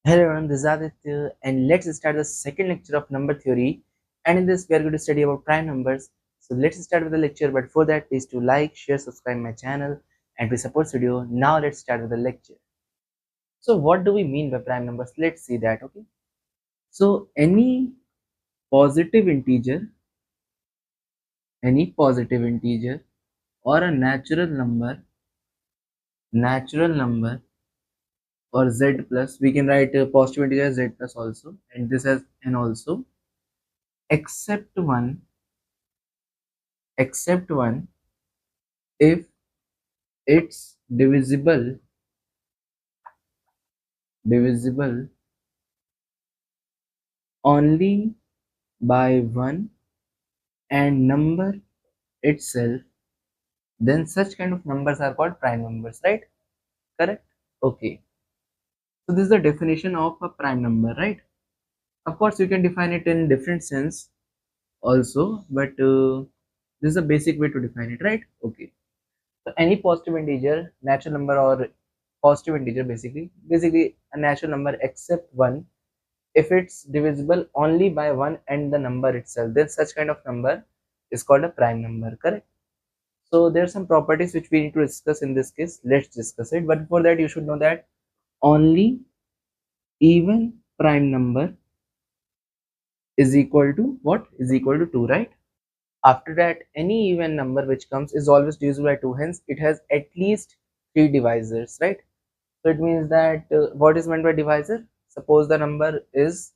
Hello everyone, this is Aditya and let's start the second lecture of number theory, and in this we are going to study about prime numbers. So let's start with the lecture, but for that please do like, share, subscribe my channel and please support this video. Now let's start with the lecture. So what do we mean by prime numbers? Let's see that, okay? So positive integer, any positive integer or a natural number or z plus, we can write a positive integer z plus also, and this as and also except one if it's divisible only by 1 and number itself, then such kind of numbers are called prime numbers, right? Correct. Okay, so this is the definition of a prime number, right? Of course you can define it in different sense also, but this is a basic way to define it, right? Okay, so any positive integer, natural number or positive integer, basically a natural number except 1, if it's divisible only by 1 and the number itself, then such kind of number is called a prime number, correct? So there are some properties which we need to discuss in this case. Let's discuss it, but before that you should know that only even prime number is equal to what? Is equal to 2, right? After that, any even number which comes is always divisible by 2, hence it has at least 3 divisors, right? So it means that what is meant by divisor? Suppose the number is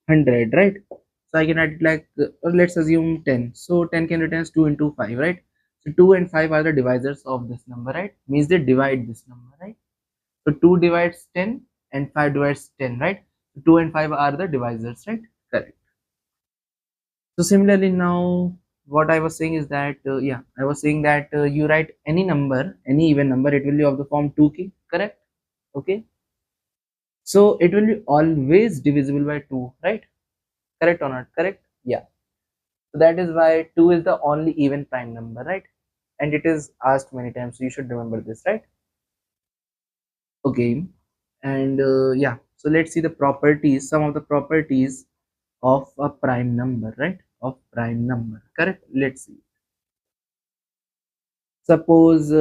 100, right? So I can write it like, or let's assume 10. So 10 can written as 2 into 5, right? So 2 and 5 are the divisors of this number, right? Means they divide this number, right? So 2 divides 10 and 5 divides 10, right? So 2 and 5 are the divisors, right? Correct. So similarly now, what I was saying is that, I was saying that you write any number, any even number, it will be of the form 2k, correct? Okay. So it will be always divisible by 2, right? Correct or not? Correct? Yeah. So that is why 2 is the only even prime number, right? And it is asked many times, so you should remember this, right? Okay. And so let's see the properties, some of the properties of a prime number, right? Of prime number, correct? Let's see. Suppose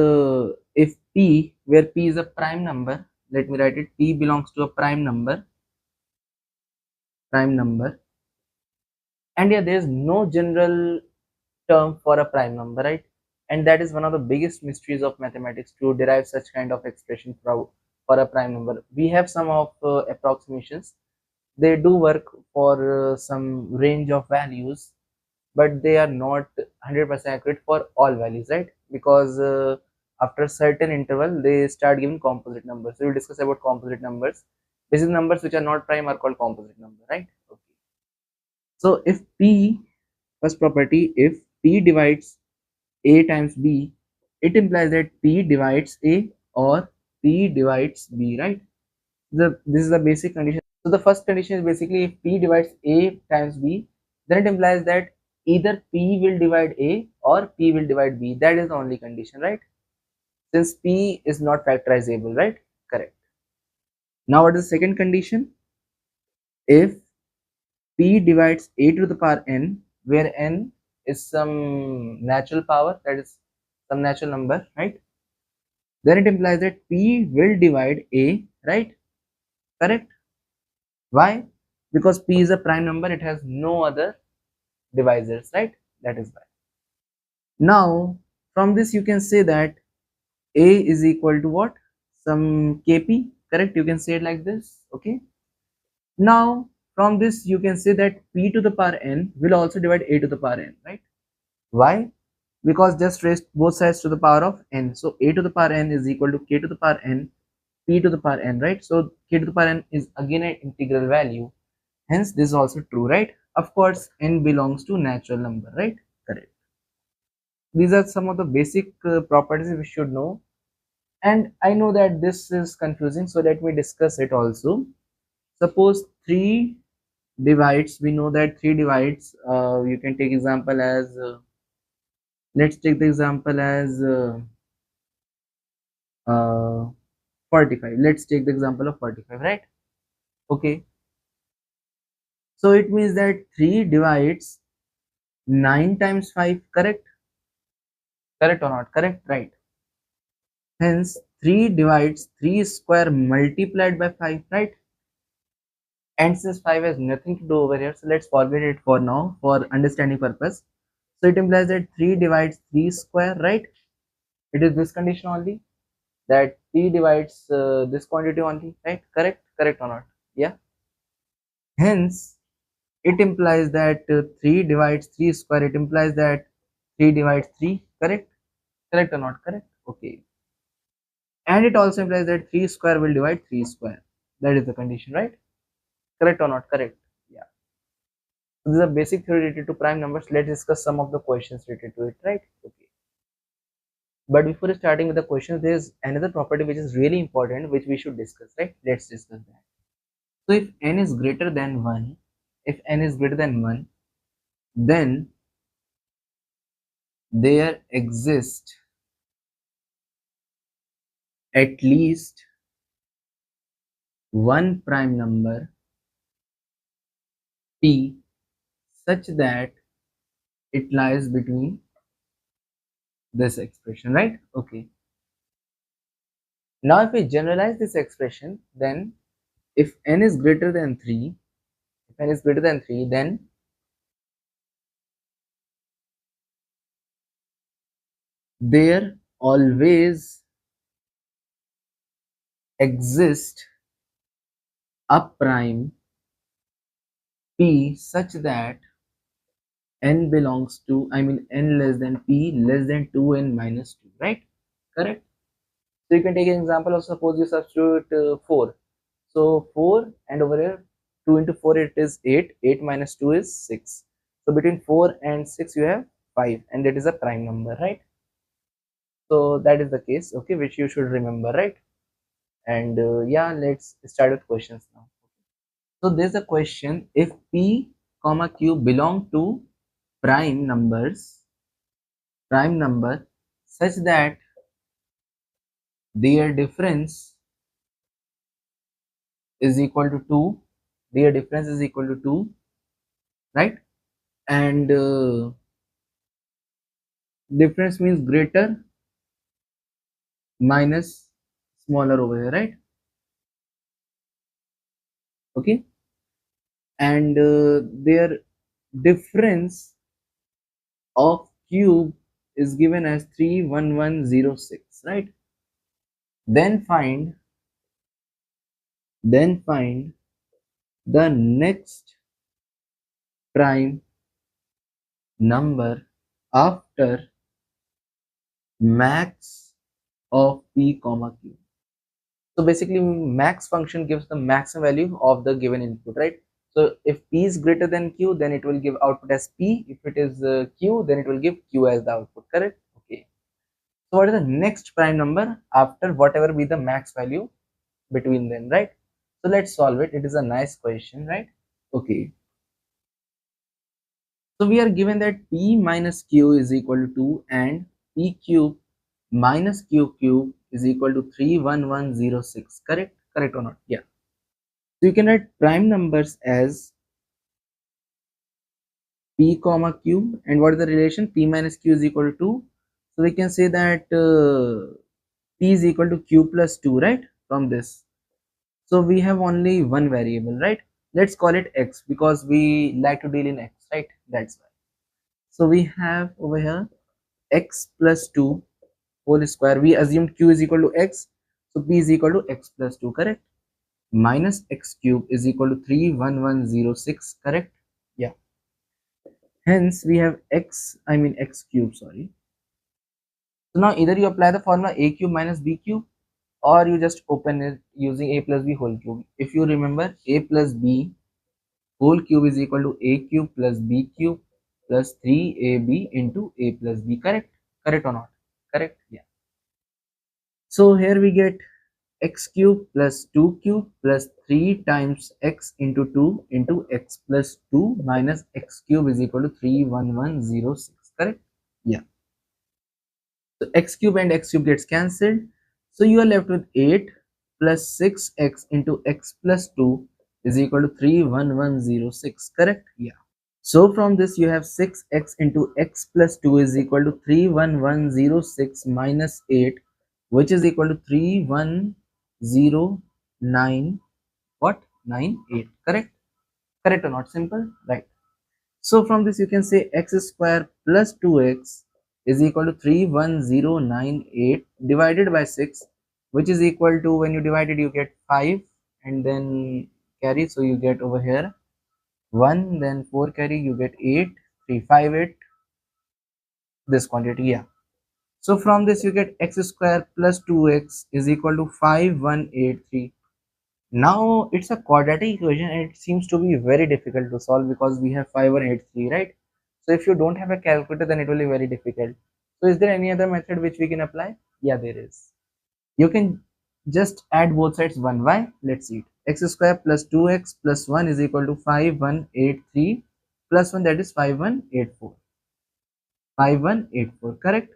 if p, where p is a prime number, let me write it, p belongs to a prime number, and yeah, there is no general term for a prime number, right? And that is one of the biggest mysteries of mathematics, to derive such kind of expression for a prime number. We have some of approximations, they do work for some range of values, but they are not 100% accurate for all values, right? Because after a certain interval they start giving composite numbers. So we'll discuss about composite numbers. Basically numbers which are not prime are called composite number, right? Okay. So if p, first property, if p divides a times b, it implies that p divides a or p divides b, right? This is the basic condition. So the first condition is basically if p divides a times b, then it implies that either p will divide a or p will divide b. That is the only condition, right? Since p is not factorizable, right? Correct. Now what is the second condition? If p divides a to the power n, where n is some natural power, that is some natural number, right? Then it implies that p will divide a, right? Correct. Why? Because p is a prime number, it has no other divisors, right? That is why. Now from this you can say that a is equal to what? Some kp, correct? You can say it like this. Okay. Now from this you can say that p to the power n will also divide a to the power n, right? Why? Because just raise both sides to the power of n, so a to the power n is equal to k to the power n, p to the power n, right? So k to the power n is again an integral value, hence this is also true, right? Of course n belongs to natural number, right? Correct. These are some of the basic properties we should know, and I know that this is confusing, so let me discuss it also. Suppose 3 divides, we know that 3 divides, you can take example as let's take the example as uh, 45. Let's take the example of 45, right? Okay, so it means that 3 divides 9 times 5, correct? Correct or not? Correct, right. Hence 3 divides 3 square multiplied by 5, right? And since 5 has nothing to do over here, so let's forget it for now for understanding purpose. So it implies that 3 divides 3 square, right? It is this condition only, that 3 divides this quantity only, right? Correct? Correct or not? Yeah. Hence it implies that 3 divides 3 square, it implies that 3 divides 3, correct? Correct or not? Correct? Okay. And it also implies that 3 square will divide 3 square. That is the condition, right? Correct or not? Correct? Yeah. So this is a basic theory related to prime numbers. Let's discuss some of the questions related to it, right? Okay. But before starting with the questions, there is another property which is really important, which we should discuss, right? Let's discuss that. So if n is greater than 1, if n is greater than 1, then there exists at least one prime number p such that it lies between this expression, right? Okay. Now if we generalize this expression, then if n is greater than 3, if n is greater than 3, then there always exists a prime p such that n belongs to, I mean n less than p less than 2n minus 2, right? Correct? So you can take an example of, suppose you substitute 4. So 4 and over here 2 into 4 it is 8. 8 minus 2 is 6. So between 4 and 6 you have 5, and that is a prime number, right? So that is the case, okay, which you should remember, right? And yeah, let's start with questions now. So there's a question: if p comma q belong to prime numbers, prime number such that their difference is equal to 2, their difference is equal to 2, right? And difference means greater minus smaller over here, right? Okay. And their difference of cube is given as 31106, right? Then find the next prime number after max of p comma q. So basically max function gives the maximum value of the given input, right? So if p is greater than q, then it will give output as p. If it is q, then it will give q as the output, correct? Okay. So what is the next prime number after whatever be the max value between them, right? So let's solve it. It is a nice question, right? Okay. So we are given that p minus q is equal to 2 and p cube minus q cube is equal to 31106. Correct? Correct or not? Yeah. So you can write prime numbers as p comma q, and what is the relation? P minus q is equal to 2. So we can say that p is equal to q plus 2, right? From this. So we have only one variable, right? Let's call it x because we like to deal in x, right? That's why. So we have over here x plus 2 whole square. We assumed q is equal to x. So p is equal to x plus 2, correct? Minus x cube is equal to 31106, correct? Yeah. Hence we have x cube, sorry. So now either you apply the formula a cube minus b cube, or you just open it using a plus b whole cube. If you remember, a plus b whole cube is equal to a cube plus b cube plus 3ab into a plus b, correct? Correct or not? Correct? Yeah. So here we get x cube plus 2 cube plus 3 times x into 2 into x plus 2 minus x cube is equal to 31106, correct? Yeah. So x cube and x cube gets cancelled. So you are left with 8 plus 6x into x plus 2 is equal to 31106, correct? Yeah. So from this you have 6x into x plus 2 is equal to 31106 minus 8, which is equal to 3109, what? 98, correct? Correct or not? Simple, right? So from this you can say x square plus 2x is equal to 31098 divided by 6, which is equal to, when you divide it you get 5 and then carry, so you get over here 1, then 4 carry, you get 8, 3, 5, 8, this quantity, yeah. So from this you get x square plus 2x is equal to 5183. Now it's a quadratic equation and it seems to be very difficult to solve because we have 5183, right? So if you don't have a calculator, then it will be very difficult. So is there any other method which we can apply? Yeah, there is. You can just add both sides 1. Why? Let's see it. X square plus 2x plus 1 is equal to 5183 plus 1, that is 5184. 5184, correct?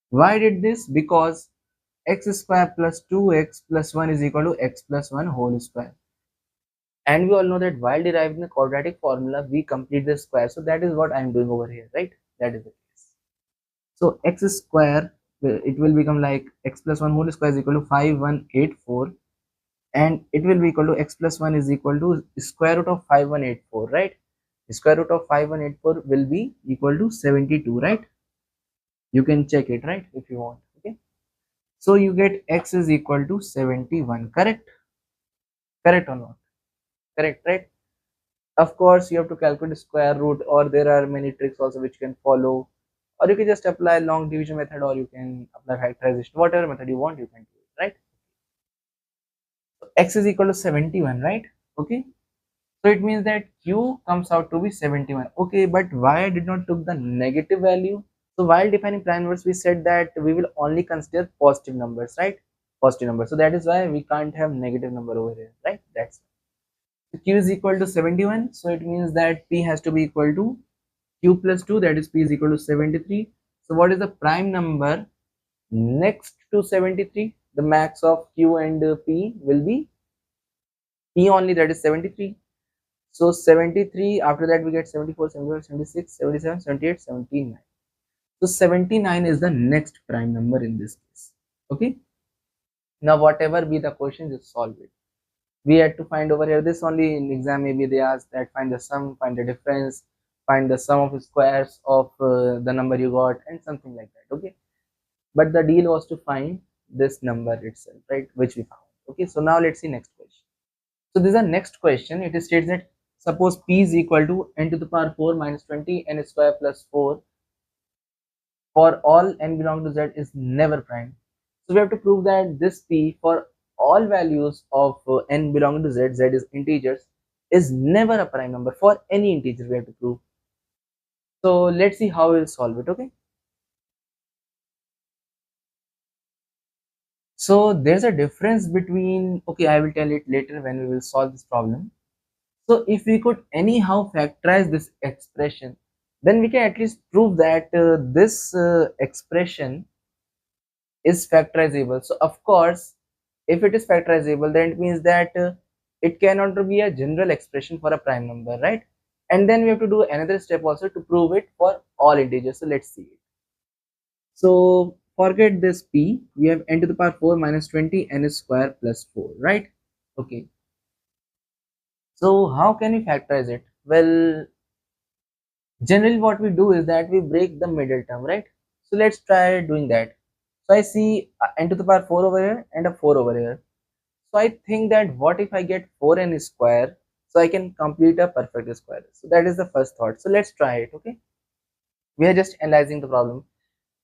Why did this? Because x square plus 2x plus 1 is equal to x plus 1 whole square. And we all know that while deriving the quadratic formula, we complete the square. So that is what I am doing over here, right? That is the case. So x square, it will become like x plus 1 whole square is equal to 5184. And it will be equal to x plus 1 is equal to square root of 5184, right? Square root of 5184 will be equal to 72, right? You can check it, right, if you want. Okay. So you get x is equal to 71, correct? Correct or not? Correct, right? Of course you have to calculate square root, or there are many tricks also which you can follow, or you can just apply long division method, or you can apply factorization, whatever method you want you can do it, right? So x is equal to 71, right? Okay, so it means that q comes out to be 71. Okay, but why I did not took the negative value? So while defining prime numbers we said that we will only consider positive numbers, right? Positive numbers, so that is why we can't have negative number over here, right? That's q is equal to 71, so it means that p has to be equal to q plus 2, that is p is equal to 73. So what is the prime number next to 73? The max of q and p will be p only, that is 73. So 73, after that we get 74, 75, 76, 77, 78, 79. So 79 is the next prime number in this case. Okay, now whatever be the question, just solve it. We had to find over here, this only in exam maybe they ask that find the sum, find the difference, find the sum of squares of the number you got, and something like that. Okay, but the deal was to find this number itself, right, which we found. Okay, so now let's see next question. So this is the next question. It states that suppose p is equal to n to the power 4 minus 20 n square plus 4 for all n belong to z is never prime. So we have to prove that this p for all values of n belonging to z, z is integers, is never a prime number for any integer. We have to prove. So let's see how we'll solve it. Okay. So there's a difference between, okay, I will tell it later when we will solve this problem. So if we could anyhow factorize this expression, then we can at least prove that this expression is factorizable. So of course, if it is factorizable, then it means that it cannot be a general expression for a prime number, right? And then we have to do another step also to prove it for all integers. So let's see it. So forget this p, we have n to the power 4 minus 20 n square plus 4, right? Okay, so how can we factorize it? Well, generally what we do is that we break the middle term, right? So let's try doing that. So I see n to the power 4 over here and a 4 over here. So I think that what if I get 4n square, so I can complete a perfect square. So that is the first thought. So let's try it. Okay, we are just analyzing the problem,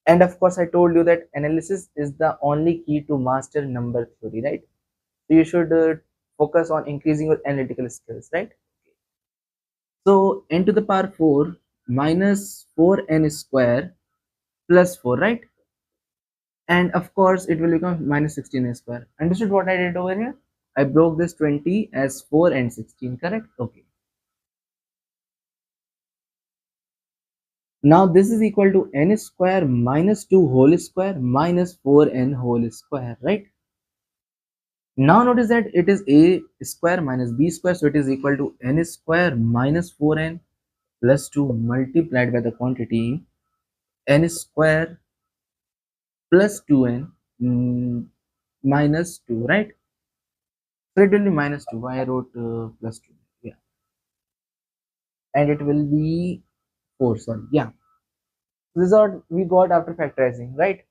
and of course I told you that analysis is the only key to master number theory, right? So you should focus on increasing your analytical skills, right? So n to the power 4 minus 4n square plus 4, right? And of course it will become minus 16 square. Understood what I did over here? I broke this 20 as 4 and 16, correct? Okay, now this is equal to n square minus 2 whole square minus 4n whole square, right? Now notice that it is a square minus b square, so it is equal to n square minus 4n plus 2 multiplied by the quantity n square plus 2n minus 2, right? So it will be minus 2. I wrote plus 2. Yeah. And it will be 4. Sorry. Yeah. This is what we got after factorizing, right?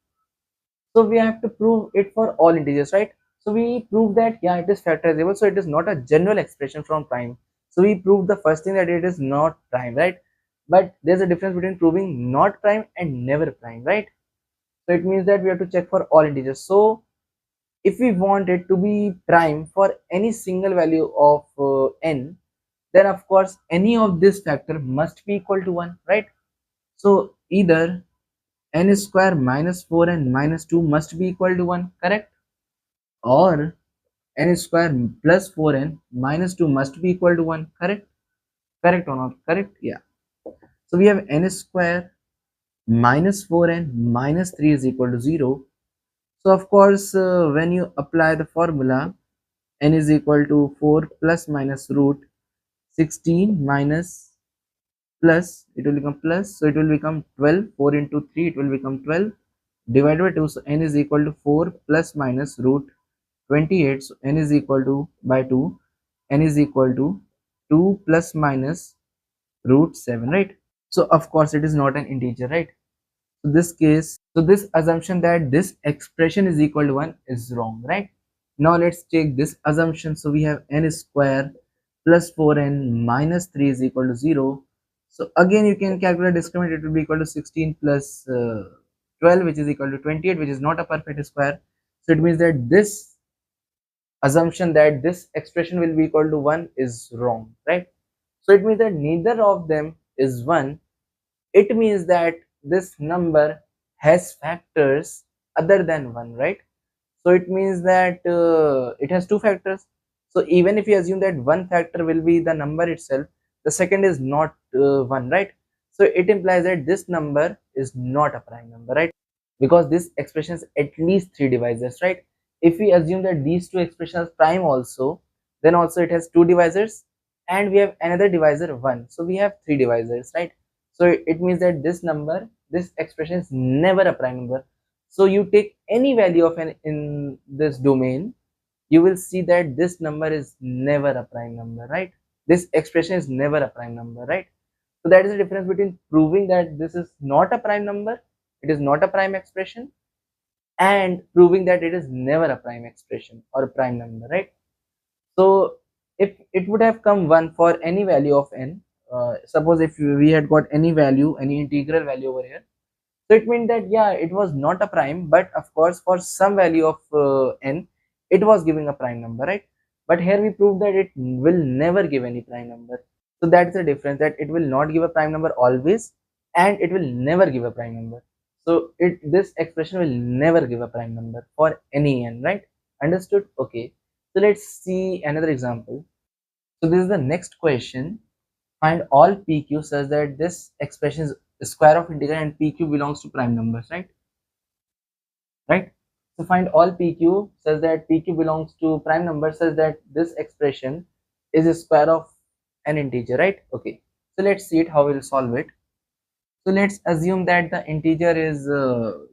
So we have to prove it for all integers, right? So we prove that, yeah, it is factorizable. So it is not a general expression from prime. So we proved the first thing that it is not prime, right? But there's a difference between proving not prime and never prime, right? So it means that we have to check for all integers. So if we want it to be prime for any single value of n, then of course any of this factor must be equal to 1, right? So either n square minus 4 and minus 2 must be equal to 1, correct? Or n square plus 4n minus 2 must be equal to 1, correct? Correct or not? Correct? Yeah. So we have n square minus 4n minus 3 is equal to 0. So of course, when you apply the formula, n is equal to 4 plus minus root 16 minus plus, it will become plus, so it will become 12. 4 into 3, it will become 12 divided by 2. So n is equal to 4 plus minus root 28. So n is equal to by 2, n is equal to 2 plus minus root 7, right? So of course it is not an integer, right? So this case, so this assumption that this expression is equal to 1 is wrong, right? Now let's take this assumption. So we have n square plus 4n minus 3 is equal to 0. So again you can calculate discriminant, it will be equal to 16 plus 12, which is equal to 28, which is not a perfect square. So it means that this assumption that this expression will be equal to 1 is wrong, right? So it means that neither of them is 1. It means that this number has factors other than 1, right? So it means that it has two factors. So even if you assume that one factor will be the number itself, the second is not 1, right? So it implies that this number is not a prime number, right? Because this expression is at least three divisors, right? If we assume that these two expressions are prime also, then also it has two divisors, and we have another divisor 1. So we have three divisors, right? So it means that this number, this expression is never a prime number. So you take any value of n in this domain, you will see that this number is never a prime number, right? This expression is never a prime number, right? So that is the difference between proving that this is not a prime number, it is not a prime expression, and proving that it is never a prime expression or a prime number, right? So if it would have come 1 for any value of n, suppose if we had got any value, any integral value over here, so it means that, yeah, it was not a prime, but of course for some value of n, it was giving a prime number, right? But here we prove that it will never give any prime number. So that's the difference, that it will not give a prime number always, and it will never give a prime number. So this expression will never give a prime number for any n, right? Understood? Okay. So let's see another example. So this is the next question. Find all pq such that this expression is the square of integer and pq belongs to prime numbers, right? Right? So find all pq such that pq belongs to prime numbers such that this expression is a square of an integer, right? Okay. So let's see it, how we'll solve it. So let's assume that the integer is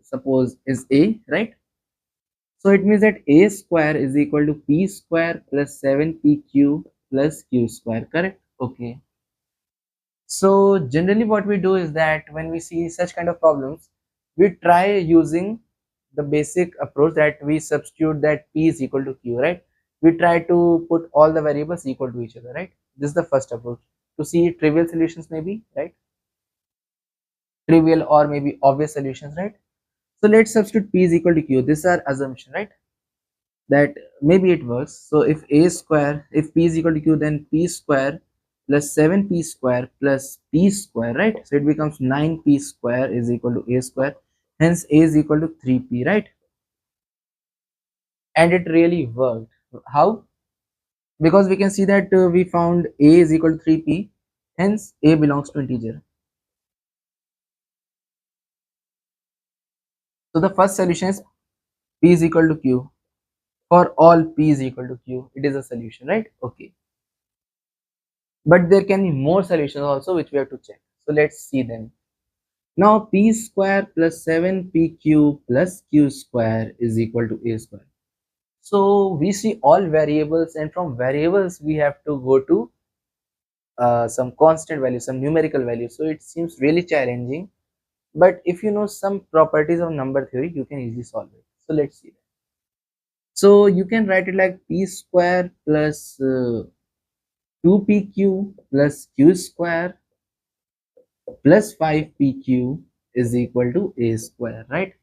suppose is a, right? So it means that a square is equal to p square plus 7pq plus q square, correct? Okay. So generally what we do is that when we see such kind of problems, we try using the basic approach that we substitute that p is equal to q, right? We try to put all the variables equal to each other, right? This is the first approach to see trivial solutions, maybe, right? Trivial or maybe obvious solutions, right? So let's substitute p is equal to q. This is our assumption, right? That maybe it works. So if a square, if p is equal to q, then p square plus 7p square plus p square, right? So it becomes 9p square is equal to a square. Hence a is equal to 3p, right? And it really worked. How? Because we can see that we found a is equal to 3p. Hence a belongs to integer. So the first solution is p is equal to q. For all p is equal to q, it is a solution, right? Okay. But there can be more solutions also which we have to check. So let's see them. Now p square plus 7pq plus q square is equal to a square. So we see all variables, and from variables we have to go to some constant value, some numerical value. So it seems really challenging. But if you know some properties of number theory, you can easily solve it. So let's see. So you can write it like p square plus 2pq plus q square plus 5pq is equal to a square, right?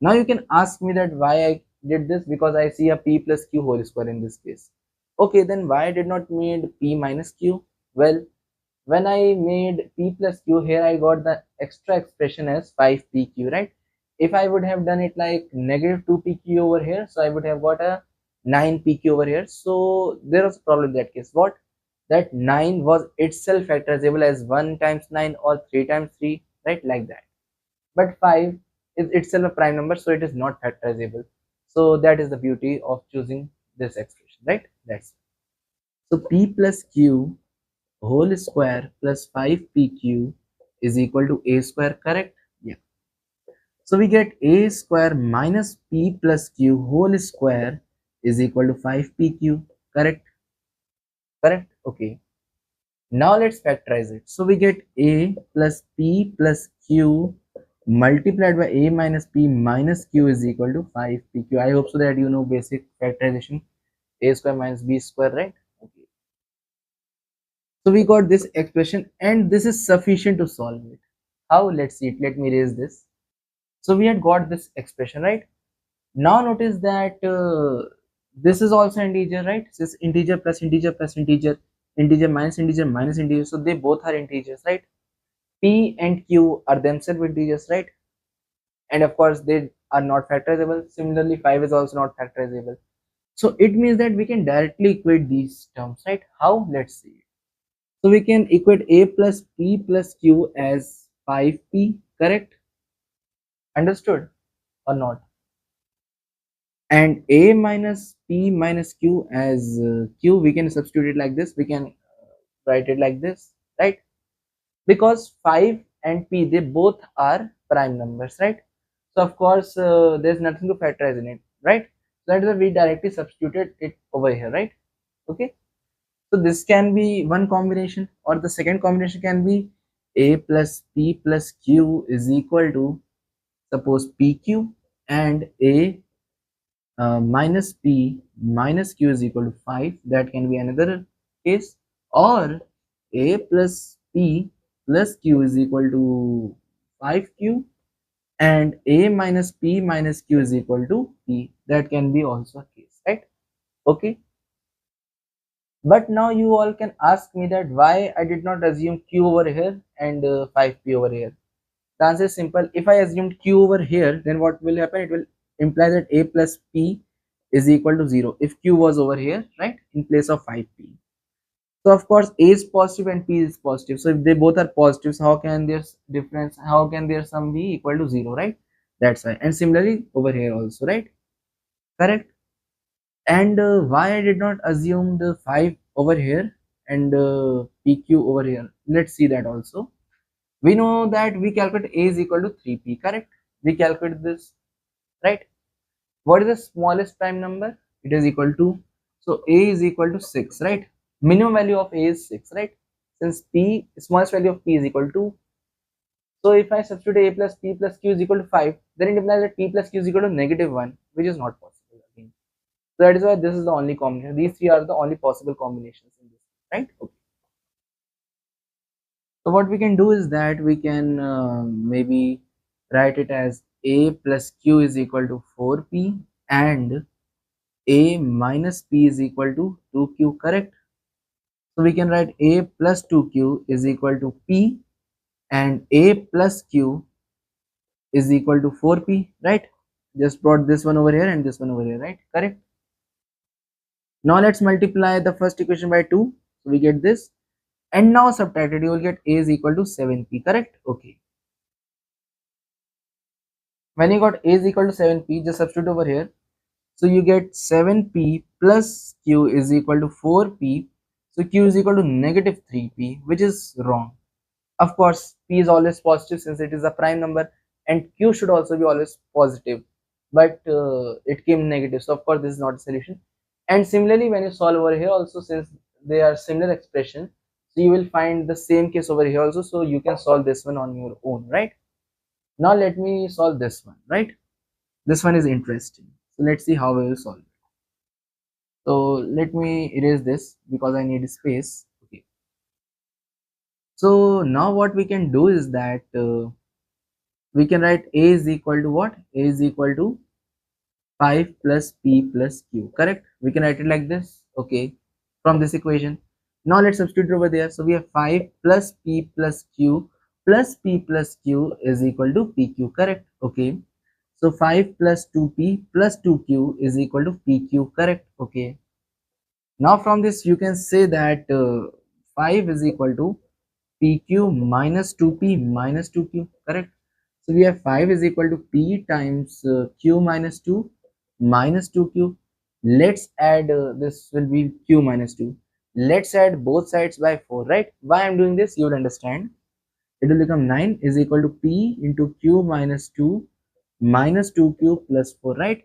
Now you can ask me that why I did this, because I see a p plus q whole square in this case. Okay, then why I did not made p minus q? Well, when I made p plus q here, I got the extra expression as 5pq, right? If I would have done it like negative 2pq over here, so I would have got a 9pq over here. So there was a problem in that case. What? That 9 was itself factorizable as 1 times 9 or 3 times 3, right? Like that. But 5 is itself a prime number, so it is not factorizable. So that is the beauty of choosing this expression, right? That's so p plus q whole square plus 5pq is equal to a square, correct? Yeah. So we get a square minus p plus q whole square is equal to 5pq, correct? Correct. Okay. Now let's factorize it. So we get a plus p plus q multiplied by a minus p minus q is equal to 5pq. I hope so that you know basic factorization, a square minus b square, right? Okay. So we got this expression, and this is sufficient to solve it. How? Let's see it. Let me raise this. So we had got this expression, right? Now notice that this is also integer, right? This is integer plus integer plus integer, integer minus integer. So they both are integers, right? P and Q are themselves integers, right? And of course they are not factorizable. Similarly 5 is also not factorizable. So it means that we can directly equate these terms, right? How? Let's see it. So we can equate a plus p plus q as 5p, correct? Understood or not? And a minus p minus q as q, we can substitute it like this. We can write it like this, right? Because 5 and p, they both are prime numbers, right? So of course there's nothing to factorize in it, right? So that is why we directly substituted it over here, right? Okay. So this can be one combination, or the second combination can be a plus p plus q is equal to, suppose, pq, and a minus p minus q is equal to 5. That can be another case. Or a plus p plus q is equal to 5q, and a minus p minus q is equal to p. That can be also a case, right? Okay. But now you all can ask me that why I did not assume q over here and 5p over here. The answer is simple. If I assumed q over here, then what will happen? It will imply that a plus p is equal to 0 if q was over here, right, in place of 5p. So of course a is positive and p is positive. So if they both are positives, how can their difference, how can their sum be equal to 0, right? That's why. And similarly over here also, right? Correct. And why I did not assume the 5 over here and pq over here? Let's see that also. We know that we calculate a is equal to 3p, correct? We calculate this, right? What is the smallest prime number? It is equal to, so a is equal to 6, right? Minimum value of a is 6, right? Since p, smallest value of p is equal to, so if I substitute a plus p plus q is equal to 5, then it implies that p plus q is equal to -1, which is not possible again. So that is why this is the only combination. These three are the only possible combinations in this, right? Okay. So what we can do is that we can maybe write it as a plus q is equal to 4p, and a minus p is equal to 2q, correct? So we can write a plus 2q is equal to p, and a plus q is equal to 4p, right? Just brought this one over here and this one over here, right? Correct. Now let's multiply the first equation by 2. So we get this, and now subtract it. You will get a is equal to 7p, correct? Okay. When you got a is equal to 7p, just substitute over here. So you get 7p plus q is equal to 4p. So q is equal to negative 3p, which is wrong. Of course, p is always positive since it is a prime number, and q should also be always positive, but it came negative. So of course, this is not a solution. And similarly, when you solve over here also, since they are similar expression, so you will find the same case over here also. So you can solve this one on your own, right? Now let me solve this one, right? This one is interesting. So let's see how we will solve it. So let me erase this because I need space. Okay. So now what we can do is that we can write a is equal to what? A is equal to 5 plus p plus q, correct? We can write it like this, okay, from this equation. Now let's substitute over there. So we have 5 plus p plus q plus p plus q is equal to pq, correct? Okay. So 5 plus 2p plus 2q is equal to pq, correct? Okay. Now from this you can say that 5 is equal to pq minus 2p minus 2q, correct? So we have 5 is equal to p times q minus 2 minus 2q. Let's add this will be q minus 2. Let's add both sides by 4, right? Why I'm doing this, you will understand. It will become 9 is equal to p into q minus 2 minus 2q plus 4, right?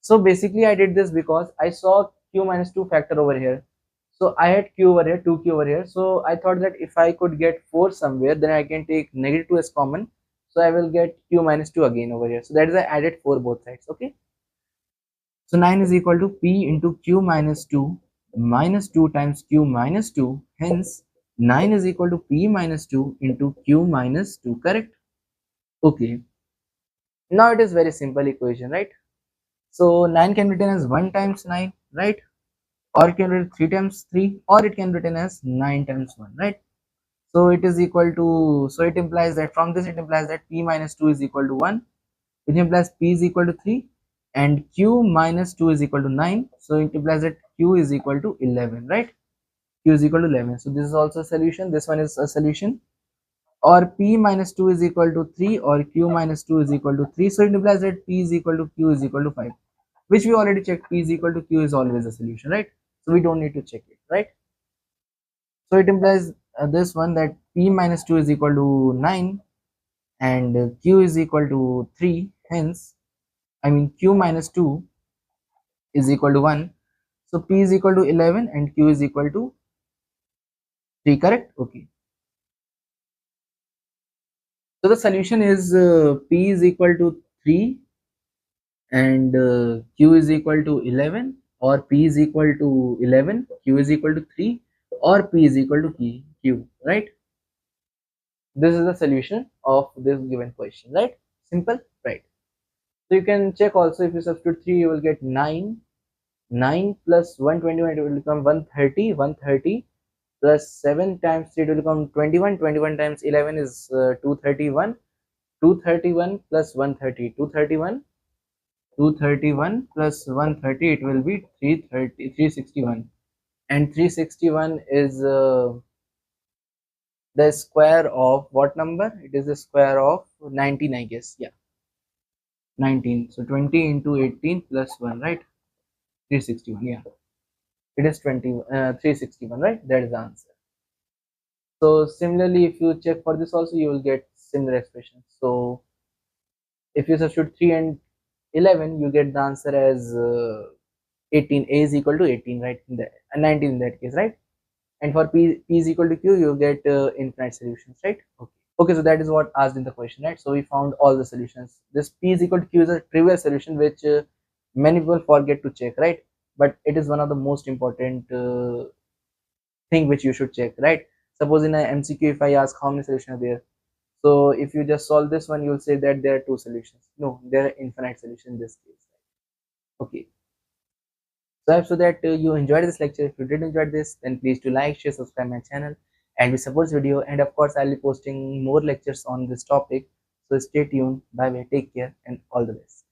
So basically I did this because I saw q minus 2 factor over here. So I had q over here, 2q over here. So I thought that if I could get 4 somewhere, then I can take negative 2 as common. So I will get q minus 2 again over here. So that is I added 4 both sides. Okay. So 9 is equal to p into q minus 2 minus 2 times q minus 2. Hence 9 is equal to p minus 2 into q minus 2. Correct? Okay. Now it is very simple equation, right? So 9 can be written as 1 times 9, right? Or it can be written 3 times 3, or it can be written as 9 times 1, right? So it is equal to, so it implies that from this it implies that p minus 2 is equal to 1, which implies p is equal to 3, and q minus 2 is equal to 9. So it implies that q is equal to 11, right? Q is equal to 11. So this is also a solution. This one is a solution. Or p minus 2 is equal to 3, or q minus 2 is equal to 3. So it implies that p is equal to q is equal to 5, which we already checked. P is equal to q is always a solution, right? So we don't need to check it, right? So it implies this one, that p minus 2 is equal to 9 and q is equal to 3. Hence, I mean q minus 2 is equal to 1. So p is equal to 11 and q is equal to 3, correct? Okay. So the solution is p is equal to 3 and q is equal to 11, or p is equal to 11, q is equal to 3, or p is equal to q, right? This is the solution of this given question, right? Simple, right? So you can check also, if you substitute 3 you will get 9. 9 plus 121, it will become 130. 130 plus 7 times 3, it will become 21. 21 times 11 is 231. 231 plus 130, 231. 231 plus 130, it will be 330, 361. And 361 is the square of what number? It is the square of 19, I guess. Yeah, 19. So 20 into 18 plus 1, right? 361. Yeah, it is 361, right? That is the answer. So similarly, if you check for this also, you will get similar expressions. So if you substitute 3 and 11, you get the answer as 18. A is equal to 18, right? In the 19 in that case, right? And for p is equal to q, you get infinite solutions, right? Okay. Okay, so that is what asked in the question, right? So we found all the solutions. This p is equal to q is a trivial solution which many people forget to check, right? But it is one of the most important thing which you should check, right? Suppose in a MCQ, if I ask how many solutions are there, so if you just solve this one, you'll say that there are two solutions. No, there are infinite solutions in this case. Okay. So I hope so that you enjoyed this lecture. If you did enjoy this, then please do like, share, subscribe my channel, and we support this video. And of course, I'll be posting more lectures on this topic. So stay tuned. Bye bye. Take care and all the best.